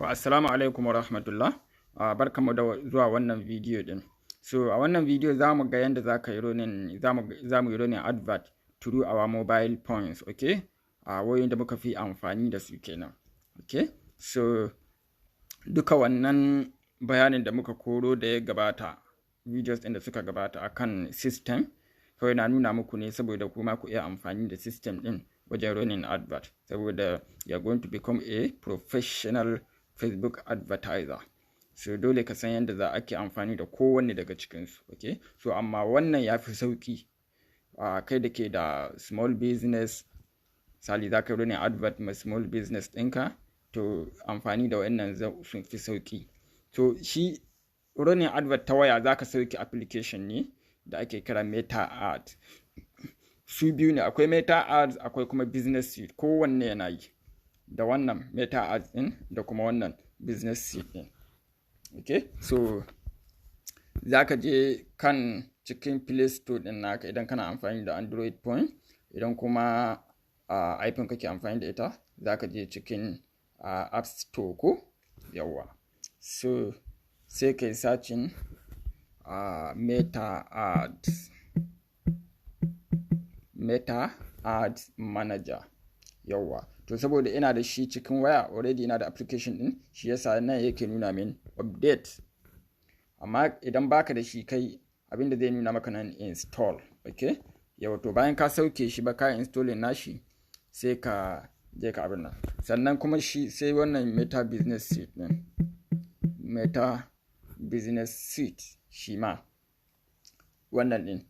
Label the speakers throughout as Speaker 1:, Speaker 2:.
Speaker 1: Assalamu alaikum wa rahmatullah. Barkamu da zuwa wannan bidiyo din. So a wannan bidiyo za mu ga yadda za ka yi running, za mu yi running advert through our mobile phones, okay? Wayoyin da muka fi amfani da su kenan. Okay? So duka wannan bayanin da muka koro da ya gabata, videos ɗin da suka gabata akan system, kawai na nuna muku ne saboda kuma ku iya amfani da system ɗin wajen running advert, saboda you are going to become a professional Facebook advertiser. So dole ka san yadda za ake amfani da kowanne daga cikinsu, okay? So amma wannan ya fi sauki. Kai da ke da small business, sali za ka running advert ma small business ɗinka, to amfani da wannan sun fi sauki. So shi running advert ta waya za ka sauki application ne da ake kira Meta Ads. Su biyu ne, akwai Meta Ads akwai kuma Business Suite, kowanne yana yi da wannan Meta Ads ɗin da kuma wannan Business Suite ɗin. Okay, so za ka je kan cikin Play Store ɗin naka idan kana amfani da Android phone, idan kuma iPhone kake amfani da ita, za ka je cikin App Store ko yawa. So sai ka yi searching Meta Ads Manager. Yawa, to saboda ina da shi cikin waya already, ina da application din, shi yasa nan yake nuna min update. Amma idan baka da shi kai, abinda zai nuna maka nan install, okay? Yawa, to bayan ka sauke shi ba ka installing nashi, sai ka je ka abin nan. Sannan kuma shi sai wannan Meta Business Suite din. Meta Business Suite shi ma wannan din.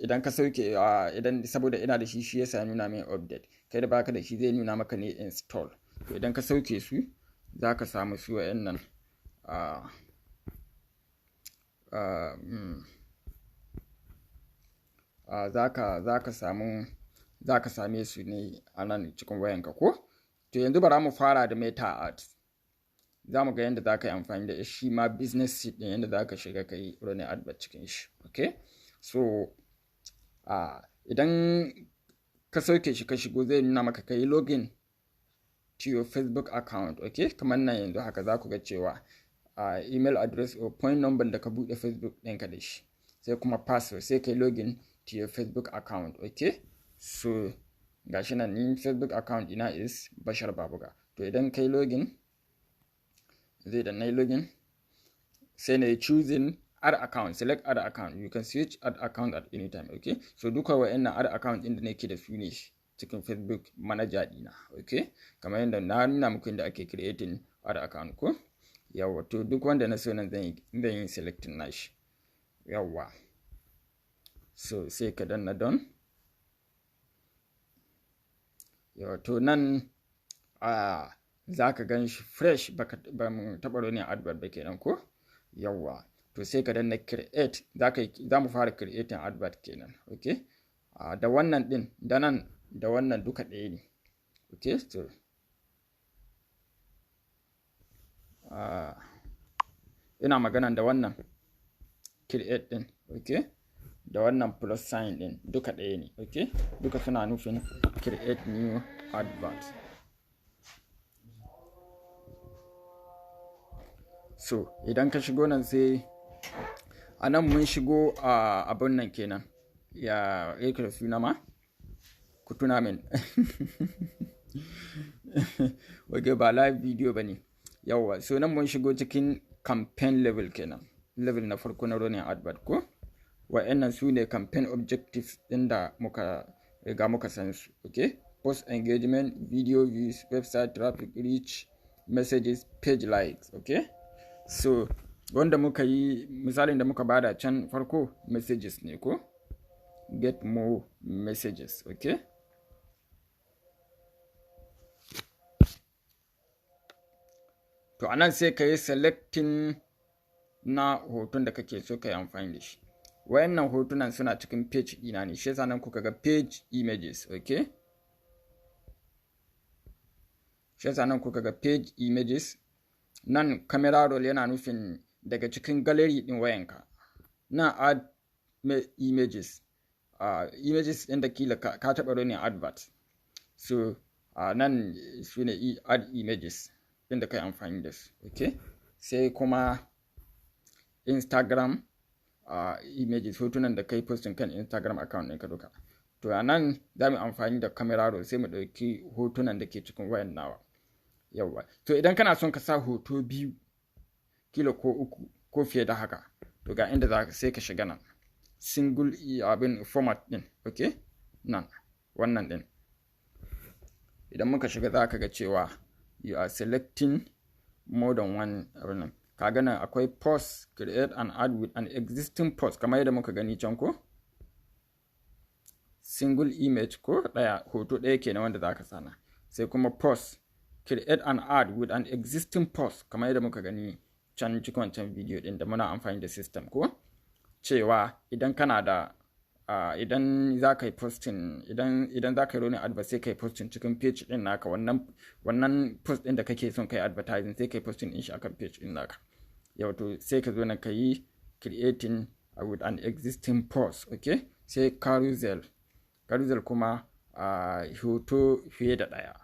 Speaker 1: Idan ka sauke idan saboda ina da shi yasa nuna min update. Kai da baka da shi zai nuna maka ne install. To idan ka sauke su, za ka samu su wa'annan za ka same su ne a nan cikin wayanka ko? To yanzu bara mu fara da Meta Ads. Za mu ga yadda za ka yi amfani da shi ma business sheet ɗin, yadda za ka shiga ka yi running advert cikin shi, okay? So idan ka sauke shi ka shigo, zai nuna maka ka yi login to your Facebook account, okay? Kamar nan yanzu haka za ku ga cewa email address or point number da ka buɗe Facebook ɗinka da shi, sai kuma password, sai ka yi login to your Facebook account, okay? So gashi nan ni Facebook account ina is Bashar Babuga. To idan ka yi login, zai da na yi login, sai na yi choosing add account, select add account. You can switch add account at any time, okay? So duka wa'annan add account din da nake da su ne cikin Facebook manager dina, okay? Kamar yadda na nuna muku inda ake creating add account ko? Yawa, to duk wanda na so nan zan yi selecting nashi. Yawa. So sai ka danna don. Yawa, to nan za ka gan shi fresh, ba mu taɓa running advert ba kenan ko? Yawa. To sai ka danna create, za mu fara creating advert kenan, okay? Da wannan din da nan da wannan duka ɗaya ne, okay? So ina magana da wannan create din, okay? Da wannan plus sign din duka ɗaya ne, okay? Duka suna nufin create new advert. So idan ka shigo nan, sai a nan mun shigo abin nan kenan, ya yake da suna ma ku tuna min wage ba live video ba ne. Yawa, so nan mun shigo cikin campaign level kenan, level na farko na running advert ko? Wa'annan su ne campaign objectives ɗin da muka riga muka san su, okay? Post engagement, video views, website traffic, reach, messages, page likes, okay? So wanda muka yi misalin da muka bada can farko messages ne ko? Get more messages, okay? To anan sai ka yi selecting na hoton da kake so ka yi amfani da shi. Wayannan hotunan suna cikin page ɗina ne, shi yasa nan kuka ga page images, okay? Shi yasa nan kuka ga page images. Nan camera roll yana nufin daga cikin gallery din wayanka. Na add images. Images ɗin da kila ka taɓa running advert. So nan su ne add images. ɗin da kai amfani da su. Okay, sai kuma Instagram images, hotunan da kai posting kan Instagram account ɗinka duka. To a nan za mu amfani da camera roll sai mu ɗauki hotunan da ke cikin wayan nawa. Yawwa, to idan kana son ka sa hoto biyu kilo ko uku ko fiye da haka, to ga inda za ka sai ka shiga nan single abin format ɗin. Okay, nan wannan ɗin idan muka shiga za ka ga cewa you are selecting more than one abin nan. Ka ga nan akwai post, create and add with an existing post kamar yadda muka gani can ko, single image ko ɗaya hoto ɗaya kenan wanda za ka sana, sai kuma post, create and add with an existing post kamar yadda muka gani can cikin wancan video ɗin da muna amfani da system ko, cewa idan kana da idan za ka yi posting, idan za ka yi running advert sai ka yi posting cikin page ɗin naka, wannan post ɗin da kake son ka yi advertising sai ka yi posting ɗin shi akan page ɗin naka. Yau to sai ka zo na ka yi creating with an existing post. Okay, sai carousel kuma hoto fiye da ɗaya,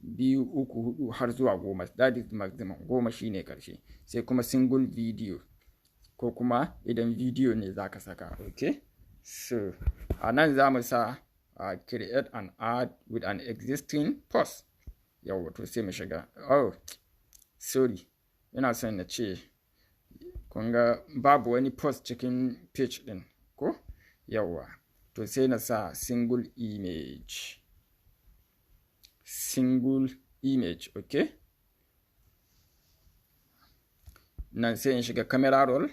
Speaker 1: 2, 3, 4 har zuwa 10, that is maximum, 10 shine karshe. Sai kuma single video ko kuma idan video ne za ka saka. Okay, so a nan za mu sa create and add with an existing post. Yau to sai mu shiga. Oh sorry, ina son na ce kun ga babu wani post cikin page ɗin ko. Yawwa, to sai na sa single image. Okay, nan sai in shiga camera roll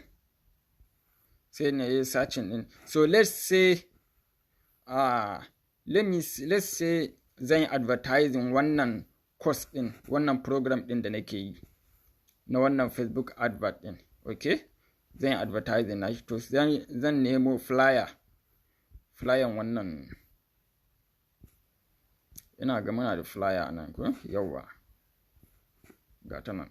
Speaker 1: sai na yi searching ɗin. So let's say let's say zan yi advertising wannan course ɗin, wannan program ɗin da nake yi na wannan Facebook advert ɗin. Okay, zan yi advertising na shi, to zan nemo flyer wannan, ina ga muna da flyer nan ko. Yawwa, ga ta nan.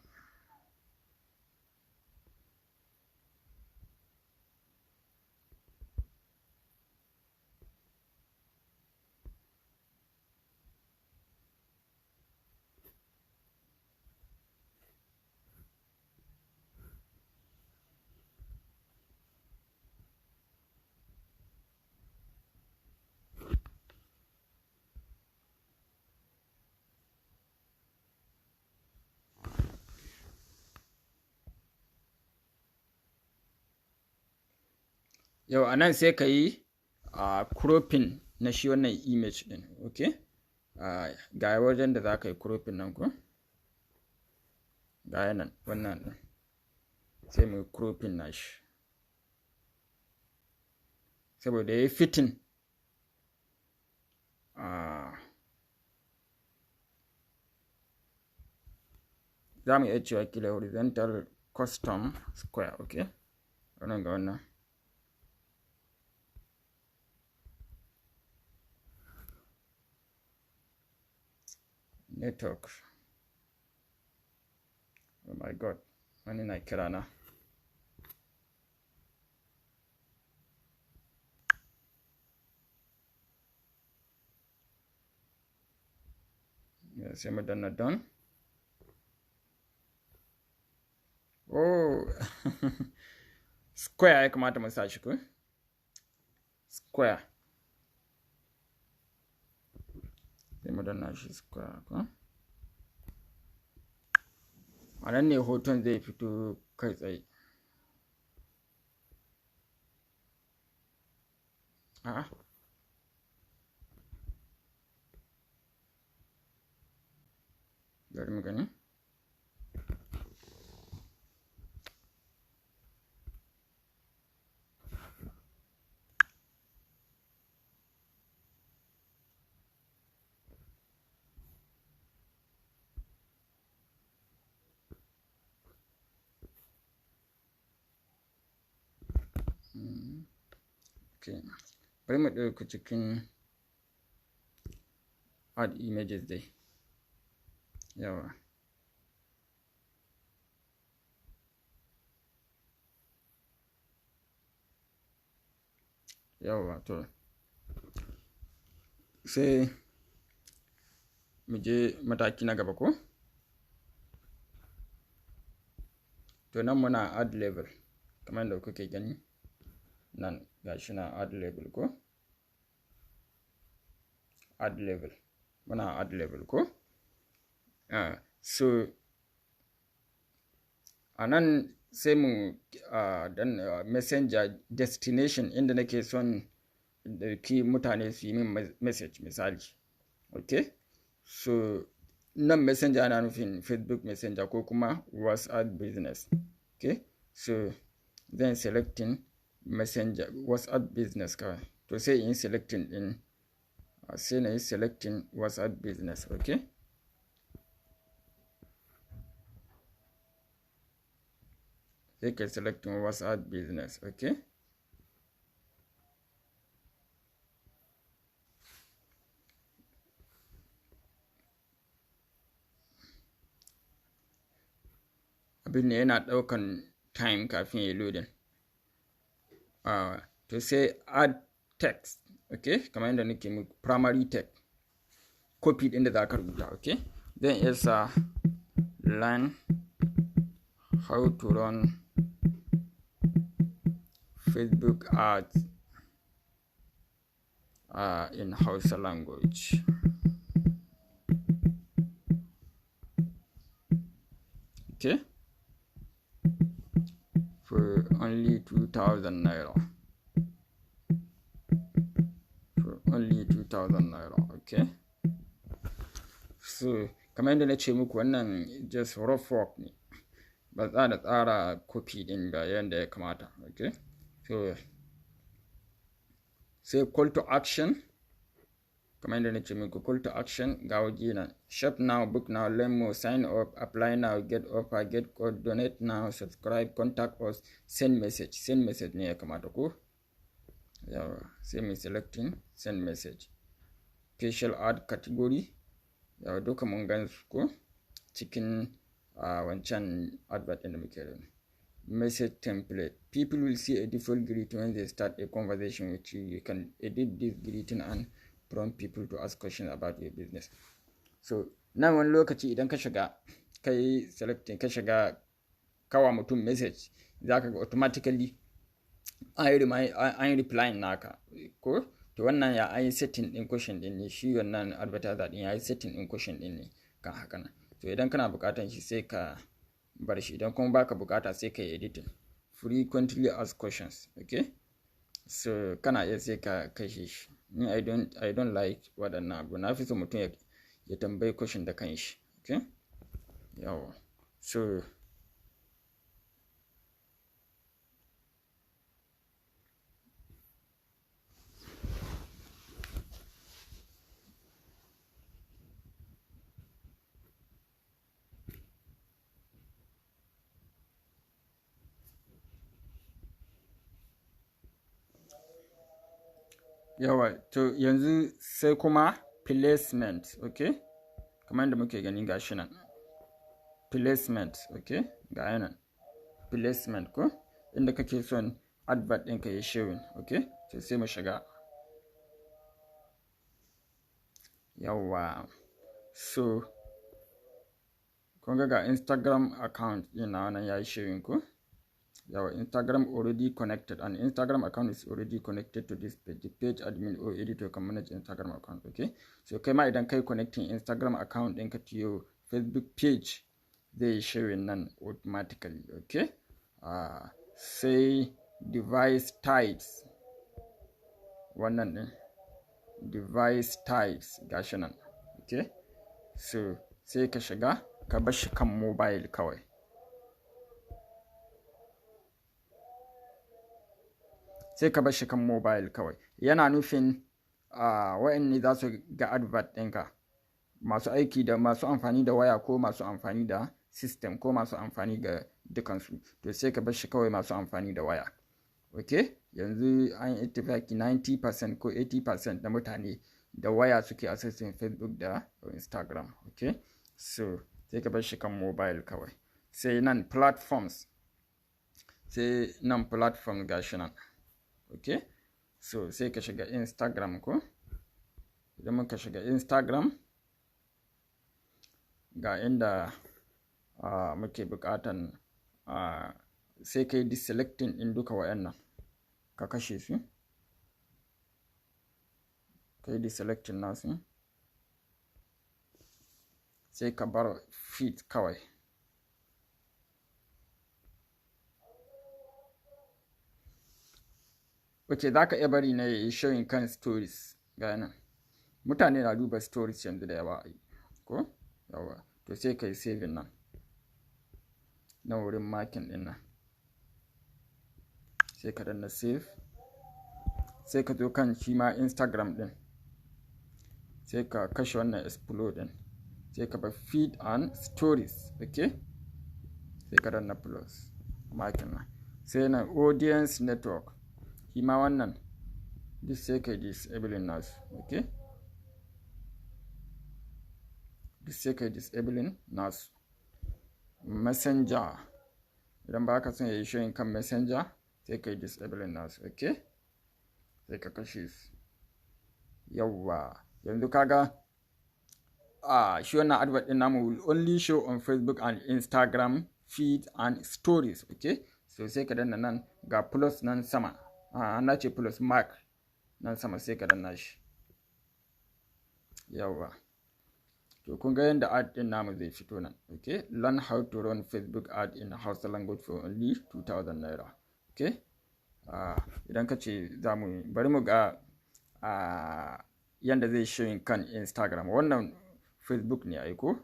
Speaker 1: Yau a nan sai ka yi cropping na shi wannan image ɗin. Okay, ga wajen da za ka yi cropping nan ko, ga nan wannan ɗin sai mu cropping na shi saboda ya yi fitting za mu iya cewa kila horizontal custom square. Okay, wannan ga wannan network. Oh my god, wani na kira na. Sai mu danna done. Oh square ya kamata mu sa shi ko, square sai mu danna shi square ko. A nan ne hoton zai fito kai tsaye. Bari mu gani. Okay, bari mu ɗauki cikin add images dai. Yawa, to sai mu je mataki na gaba ko. to nan muna add level kamar da kuke gani nan gashi na add level ko add level muna add level ko so anan sai mu dan messenger destination inda nake son ki mutane su yi min message misali. Okay, so nan messenger ana nufin Facebook messenger ko kuma WhatsApp business. Okay, so then selecting messenger WhatsApp business kawai, to sai in selecting din sai na yi selecting WhatsApp business. Okay, sai ka selecting WhatsApp business. Okay, abin ne yana ɗaukan time kafin ya loading. To say add text. Okay, kamar yadda nake muku primary text copy din da za ka rubuta. Okay, then is learn how to run Facebook ads in Hausa language. Okay, for only 2,000 naira. For only 2,000 naira. Okay, so kamar yadda na ce muku wannan just rough work ne, ba za da tsara copy din ga yadda ya kamata. Okay, so sai call to action kamar yadda na ce muku call to action ga waje nan shop now, book now, learn more, sign up, apply now, get offer, get code, donate now, subscribe, contact us, send message ne ya kamata ko yawa sai mai selecting send message. Special ad category yawa duka mun gan su ko cikin wancan advert din da muke da. Message template, people will see a default greeting when they start a conversation with you. You can edit this greeting and prompt people to ask questions about your business. So nan wani lokaci idan ka shiga kai selecting ka shiga kawa mutum message zaka ga automatically an replying naka ko to wannan ya an yi setting din question din ne, shi wannan advertiser din ya yi setting din question din ne kan haka nan. To idan kana bukatan shi sai ka bar shi, idan kuma baka bukata sai ka yi editing. Frequently asked questions. Okay, so kana iya sai ka kashe shi. Ni I don't like waɗannan abu, na fi so mutum ya tambayi question da kanshi. Okay, yawa so yawa to yanzu sai kuma placement. Okay, kamar yadda muke gani gashi nan placement. Okay, ga yanan placement ko inda kake son advert ɗinka ya showing. Okay, so sai mu shiga yawa so kun ga Instagram account ɗina nan ya yi showing ko yawa Instagram already connected, and Instagram account is already connected to this page. The page admin or editor can manage Instagram account. Okay, so kai ma idan kai connecting Instagram account ɗinka to your Facebook page zai showing nan automatically. Okay, say device types, wannan ɗin device types gashi nan. Okay, so sai ka shiga ka bar shi kan mobile kawai. Sai ka bar shi kan mobile kawai, yana nufin wa'anne za su ga advert ɗinka, masu aiki da masu amfani da waya ko masu amfani da system ko masu amfani ga dukansu. To sai ka bar shi kawai masu amfani da waya. Okay, yanzu an ittifaki 90% ko 80% da mutane da waya suke accessing Facebook da Instagram. Okay, so sai ka bar shi kan mobile kawai. Sai nan platforms, sai nan platform gashi nan. Okay, so sai ka shiga Instagram ko idan muka shiga Instagram ga inda muke bukatan sai ka yi deselecting ɗin duka wayannan ka kashe su, ka yi deselecting nasu sai ka bar feed kawai. Ok, za ka iya bari na yi showing kan stories ga nan. Mutane na duba stories yanzu da yawa ko yawa, to sai ka yi saving nan na wurin makin ɗin nan, sai ka danna save, sai ka zo kan shi ma Instagram ɗin, sai ka kashe wannan explode ɗin, sai ka bar feed and stories. Ok, sai ka danna plus makin nan, sai na audience network shi ma wannan duk sai ka yi disabling nasu. Ok, duk sai ka yi disabling nasu. Messenger idan ba ka son ya yi showing kan messenger sai ka yi disabling nasu. Ok, sai ka kashe su. Yawwa, yanzu kaga shi wannan advert din namu will only show on Facebook and Instagram feed and stories. Ok, so sai ka danna nan ga plus nan sama, na ce plus mark nan sama, sai ka danna shi. Yawwa, to kun ga yadda ad din namu zai fito nan. Ok, learn how to run Facebook ad in Hausa language for only 2000 naira. Ok, idan ka ce bari mu ga yadda zai showing kan Instagram. Wannan Facebook ne aiko,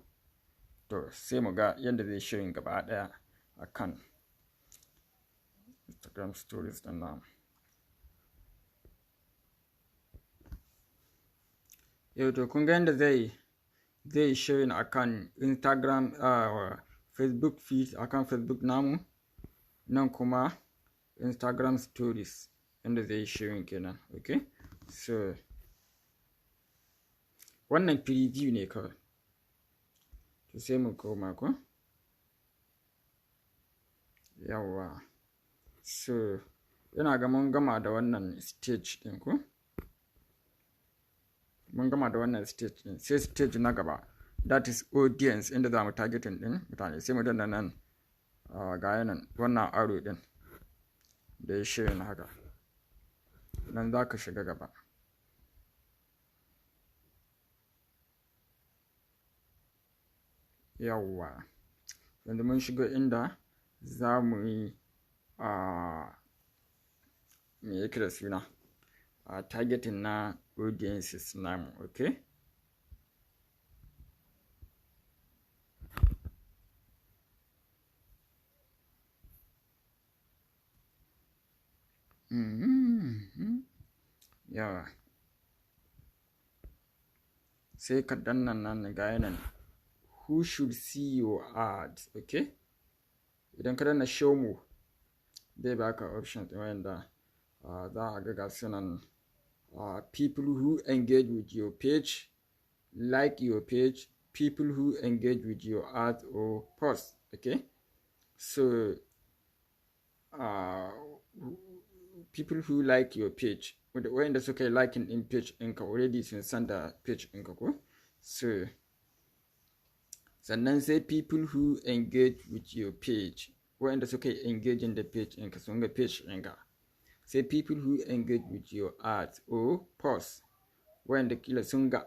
Speaker 1: to sai mu ga yadda zai showing gaba daya a kan Instagram stories din namu. Yau to kun ga yadda zai showing akan Instagram Facebook feed akan Facebook namu, nan kuma Instagram stories yadda zai showing kenan. Ok, so wannan preview ne kawai, to sai mu koma ko. Yawwa, so yana ga mun gama da wannan stage din ko, mun gama da wannan stage din, sai stage na gaba, that is audience, inda za mu targeting din mutane. Sai mu danna nan ga yanan wannan arrow din da ya share na haka, nan za ka shiga gaba. Yawwa, yanzu mun shiga inda za mu yi me yake da suna targeting na audiences namu. Ok, yawa, sai ka danna nan ga yanan who should see your ads. Ok, idan ka danna show more zai baka options wanda za a ga sunan people who engage with your page, like your page, people who engage with your ads or post. Ok, so people who like your page, wanda suka yi liking in page ɗinka already sun san da page ɗinka ko. So sannan sai people who engage with your page, wanda suka yi engaging da page ɗinka sun ga page ɗinka. Sai people who engage with your ads or posts, wanda kila sun ga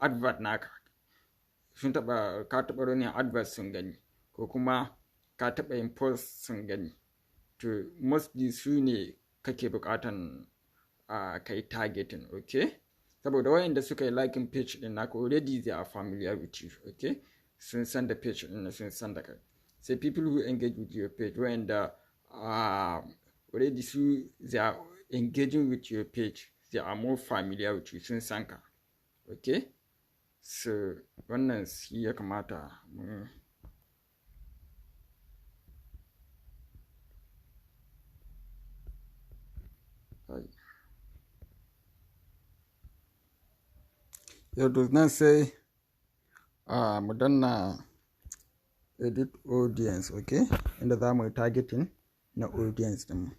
Speaker 1: advert naka, ka taɓa running advert sun gani, ko kuma ka taɓa yin post sun gani. To mostly su ne kake buƙatan kai targeting. Ok, saboda wayanda suka yi liking page din naka already they are familiar with you. Ok, sun san da page din, sun san da kai. Sai people who engage with your page, wayanda already they are engaging with your page, they are more familiar with you, sun san ka. Ok, so wannan shi ya kamata mu yau nan sai mu danna edit audience. Ok, inda za mu yi targeting na audience din.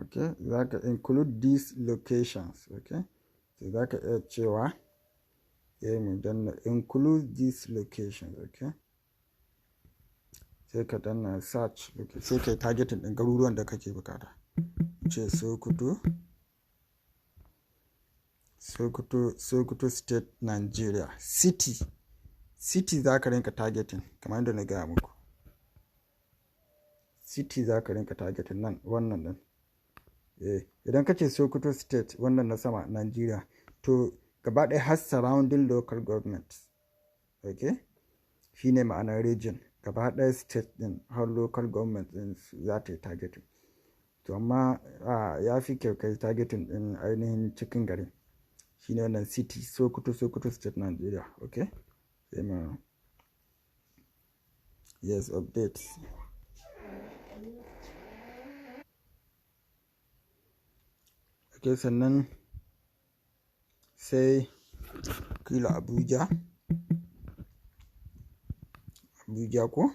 Speaker 1: okay, zaka include these locations, okay, so zaka iya cewa mu danna include these locations, okay, sai ka danna search, okay, sai kai targeting din garuruwan da kake bukata, ce Sokoto State, Nigeria. City za ka rinka targeting kamar yadda na gaya muku. City za ka rinka targeting nan wannan din. Idan ka ce Sokoto State wannan na sama Nigeria, to gaba ɗaya har surrounding local government. Okay? Shi ne ma'anar region. Gaba ɗaya state din har local government din za ta yi targeting. To amma ya fi kyau kai targeting din ainihin cikin garin. Shi ne wannan city Sokoto State Nigeria. Okay? Yes, update. Okay, sannan sai kila Abuja ko?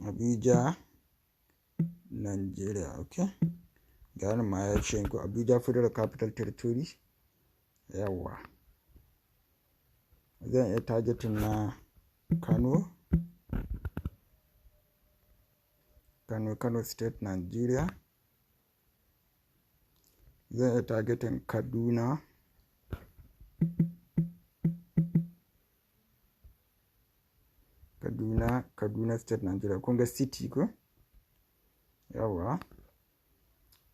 Speaker 1: Abuja, Nigeria, okay? Ga ma ya ce ku Abuja Federal Capital Territory. Yawa. Zan iya targeting na Kano State, Nigeria. Zan iya targeting Kaduna State, Nigeria. Kun ga city ko? Yawa.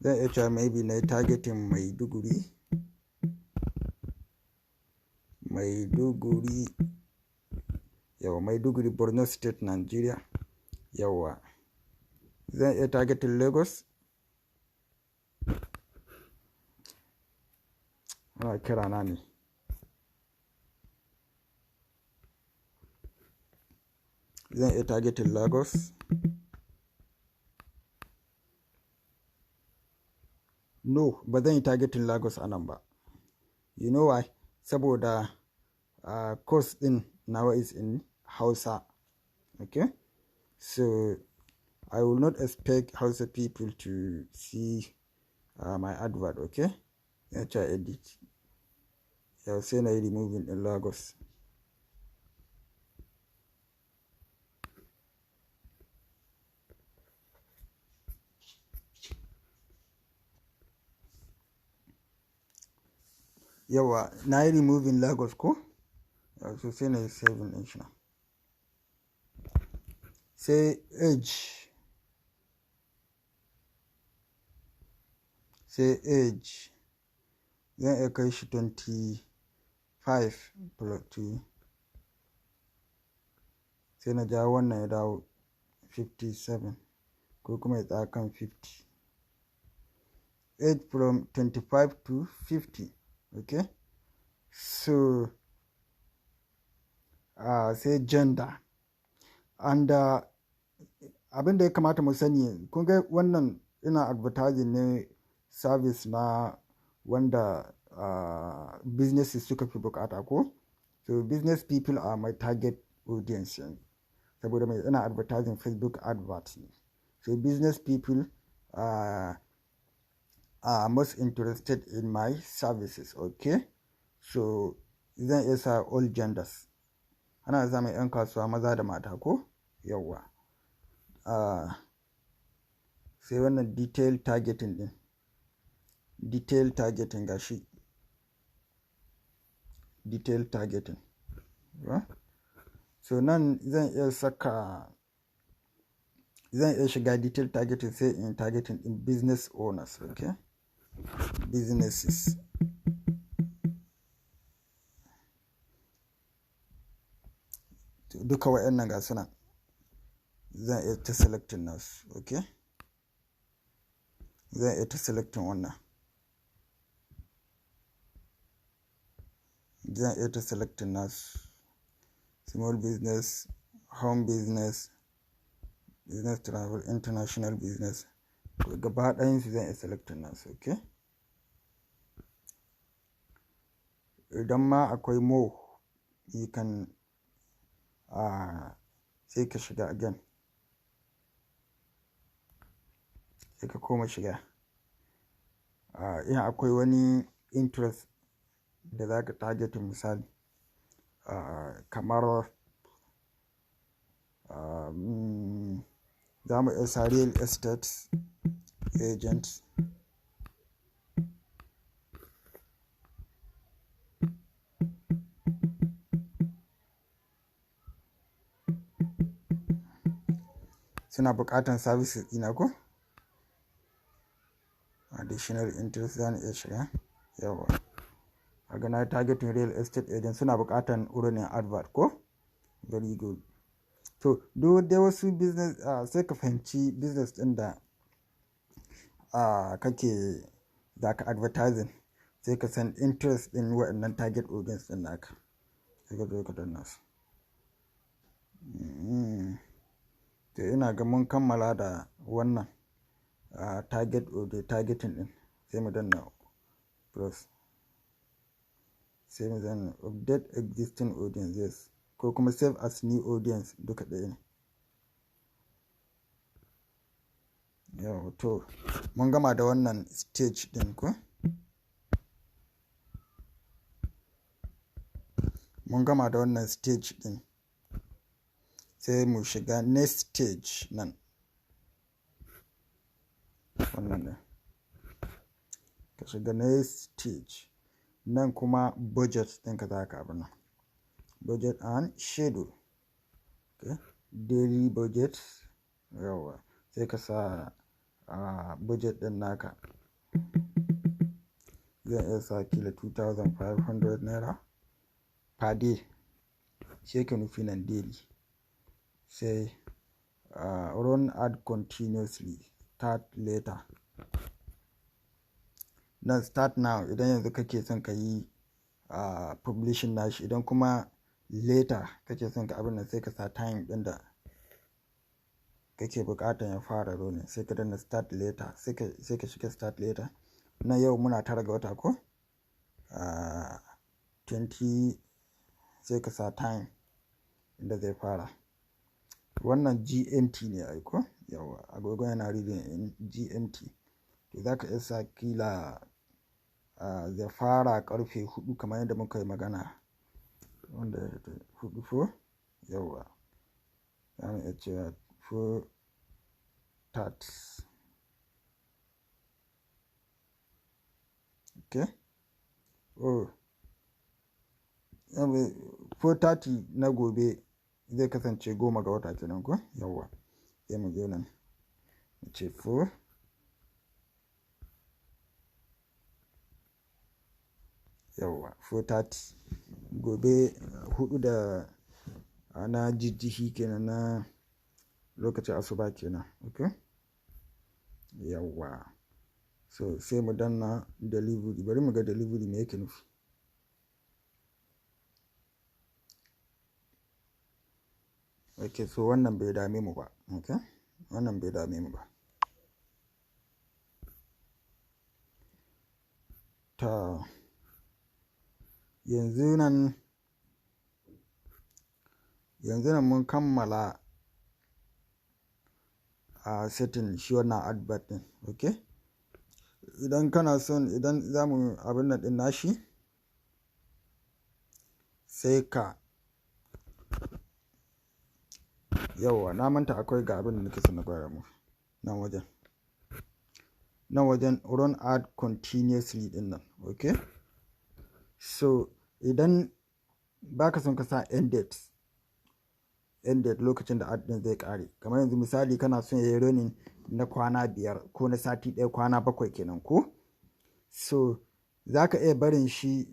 Speaker 1: Zan iya cewa maybe na targeting Maiduguri Borno State, Nigeria. Yawa. Zan iya targeting Lagos. Ana kira na ne. Zan iya targeting Lagos. No, ba zan yi targeting Lagos a nan ba. You know why? Saboda course din nawa is in Hausa. Okay? So I will not expect Hausa people to see my advert, okay? Let's try edit. I'll say I removing in Lagos. Yawa, na removing Lagos ko? So say na saving din shi na. Say age. Zan iya kai shi 25 plus 2. Sai na jawo wannan ya dawo 57 ko kuma ya tsaya kan 50. Age from 25 to 50. Okay? So say gender. And abin da ya kamata mu sani, kun ga wannan ina advertising ne service na wanda businesses suka fi bukata ko? So business people are my target audience. Saboda mai ina advertising Facebook adverts. So business people are most interested in my services, okay? So zan iya sa all genders. Ana zama 'yan kasuwa maza da mata ko? Yawwa. Sai wannan detail targeting din. Detail targeting gashi. Detail targeting. Yeah? So nan zan iya shiga detail targeting sai in targeting in business owners, okay? Businesses. Duka waɗannan ga suna zan iya ta selecting nasu, okay? Zan iya ta selecting wannan. Zan iya ta selecting nasu. Small business, home business, business travel, international business. Gaba ɗayan su zan iya selecting nasu, okay? Idan ma akwai more, you can sai ka shiga again. sai ka koma shiga. In akwai wani interest da za ka target misali kamar za mu iya real estate agent, suna buƙatan services ɗina ko additional interest za mu iya shiga. Yawa kaga na targeting real estate agent, suna buƙatan wurin advert ko. Very good. To duk dai wasu business sai ka fahimci business ɗin da kake za ka advertising, sai ka san interest ɗin waɗannan target audience ɗin naka, sai ka zo ka danna su. To ina ga mun kammala da wannan targeting ɗin, sai mu danna plus, sai mu danna update existing audiences ko kuma save as new audience, duka ɗaya ne. Yau to mun gama da wannan stage ɗin ko, mun gama da wannan stage ɗin, sai mu shiga next stage nan, wannan ne ka shiga next stage nan kuma budget ɗinka za ka abin nan, budget and schedule. Okay. Daily budget. Yawa sai ka sa budget ɗin naka, zan iya sa kila 2,500 naira per day, sai ka nufi nan daily, sai run ad continuously, start later. Nan start now idan yanzu kake son ka yi publishing nashi, idan kuma later kake son ka abin nan sai ka sa time ɗin da kake buƙatan ya fara running, sai ka danna start later, sai ka shiga start later. Na yau muna 9 ga wata ko 20, sai ka sa time inda zai fara. Wannan GMT ne ai ko, yawa agogo yana reading in GMT. To za ka iya sa kila zai fara karfe 4 kamar yadda muka yi magana, wanda 4 ko yawa za mu iya cewa 4:30. Okay. 4:30 na gobe zai kasance 10 ga wata kenan ko, yawa sai mu zo nan mu ce 4, yawa 4:30 gobe 4 da na jijjihi kenan, na lokacin asuba kenan. Okay. Yawa so sai mu danna delivery, bari mu ga delivery me yake nufi. Okay, so wannan bai dame mu ba. Okay, wannan bai dame mu ba. Ta yanzu nan mun kammala setting shi wannan advert din. Okay, idan kana son, idan za mu abin nan din nashi, sai ka yawa na manta akwai ga abin da nake son na gwada mu nan wajen run ad continuously din nan. Okay, so idan baka son ka sa end date lokacin da ad din zai kare, kamar yanzu misali kana son yayi running na kwana 5 ko na sati 1, kwana 7 kenan ko, so zaka iya barin shi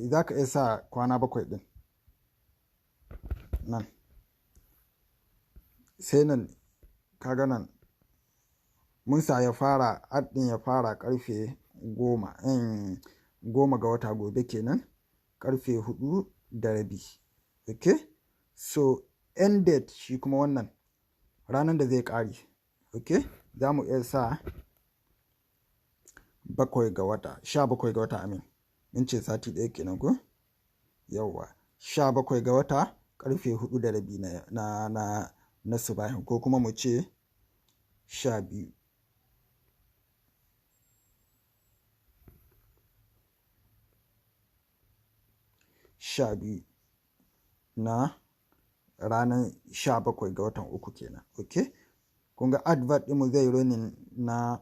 Speaker 1: zaka iya sa kwana 7 din nan, sai nan kaga nan mun sa ya fara ad din ya fara karfe 10 ga wata gobe kenan, karfe 4:30. Okay, so end date shi kuma wannan ranar da zai kare. Okay, za mu iya sa 7 ga wata, 17 ga wata amin, in ce sati 1 kenan ko, yawa 17 ga wata karfe 4:30 na subahin, ko kuma mu ce 12.
Speaker 2: 12 na ranar 17 ga watan 3 kenan. Okay, kun ga advert ɗinmu zai running na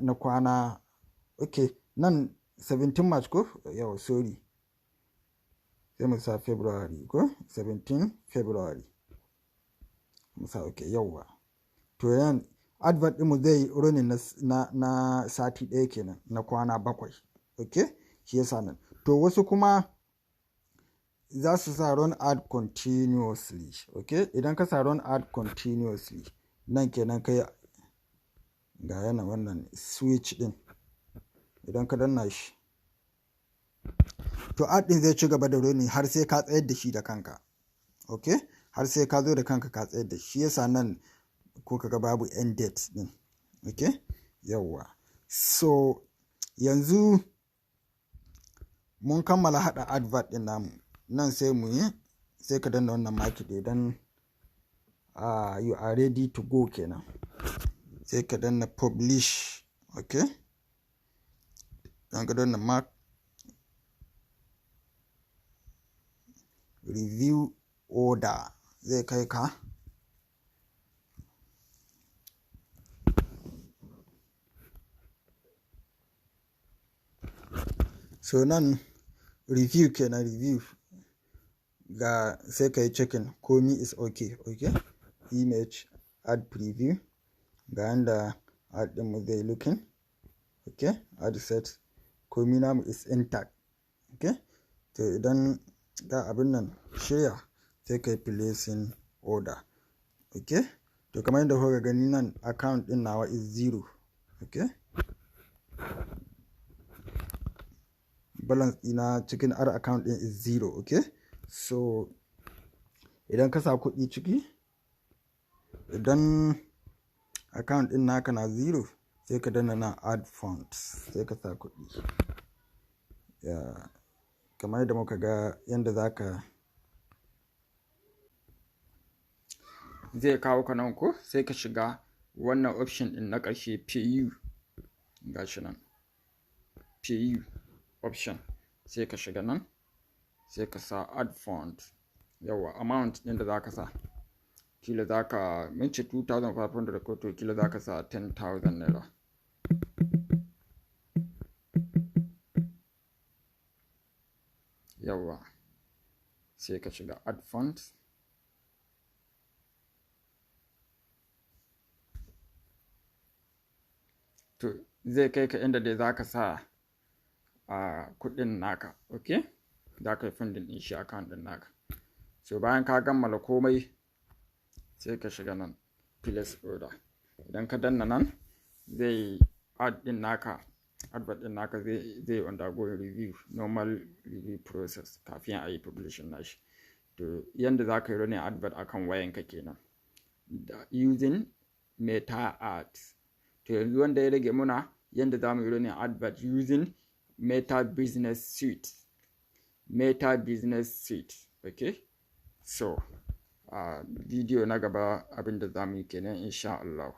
Speaker 2: na kwana, okay, nan 17 March ko yau, sorry, sai mu sa February ko 17 February mu sa, okay, yauwa. To yan advert ɗinmu zai running na sati ɗaya kenan, na kwana 7. Okay, shi yasa nan. To wasu kuma za su sa run ad continuously. Okay, idan ka sa run ad continuously, nan kenan kai ga yana wannan switch din, idan ka danna shi to ad din zai ci gaba da running har sai ka tsayar da shi da kanka. Okay, har sai ka zo da kanka ka tsayar da shi. Yasa nan ko kaga babu end date din. Okay, yawwa. So yanzu mun kammala hada advert din namu. Nan sai mu yi, sai ka danna wannan market idan you are ready to go kenan. Sai ka danna publish. Okay, dan ka danna mark review order, zai kai ka so nan review kenan, review ga sai ka yi checking komi is okay. Okay, image add preview ga yanda ad din mu zai looking. Okay, ad set komi namu is intact. Okay, to idan ga abin nan share sai kai placing order. Okay, to kamar yadda kuka gani nan account din nawa is 0. Okay, balance dina cikin our account din is 0. Okay, so idan ka sa kuɗi ciki, idan account din naka na 0 sai ka danna na add funds, sai ka sa kuɗi. Kamar yadda muka ga yadda
Speaker 1: zai kawo ka nan ko, sai ka shiga wannan option din na ƙarshe, pay you, gashi nan pay you option, sai ka shiga nan sai ka sa add fund. Yawa, amount din da zaka sa, kila zaka mince 2500 ko to kila zaka sa 10,000 naira. Yawa, sai ka shiga add funds. To zai kai ka inda dai zaka sa kudin naka. Okay, zaka yi funding din shi account din naka. So bayan ka kammala komai sai ka shiga nan place order. Idan ka danna nan zai ad din naka, advert din naka zai undergo review, normal review process kafin a yi publishing nashi. To yanda zaka yi running advert akan wayanka kenan using meta ads. To yanzu wanda ya rage muna yanda zamu yi running advert using Meta Business Suite. Meta Business Suite. Okay, so video na gaba abinda zamu yi kenan insha Allah.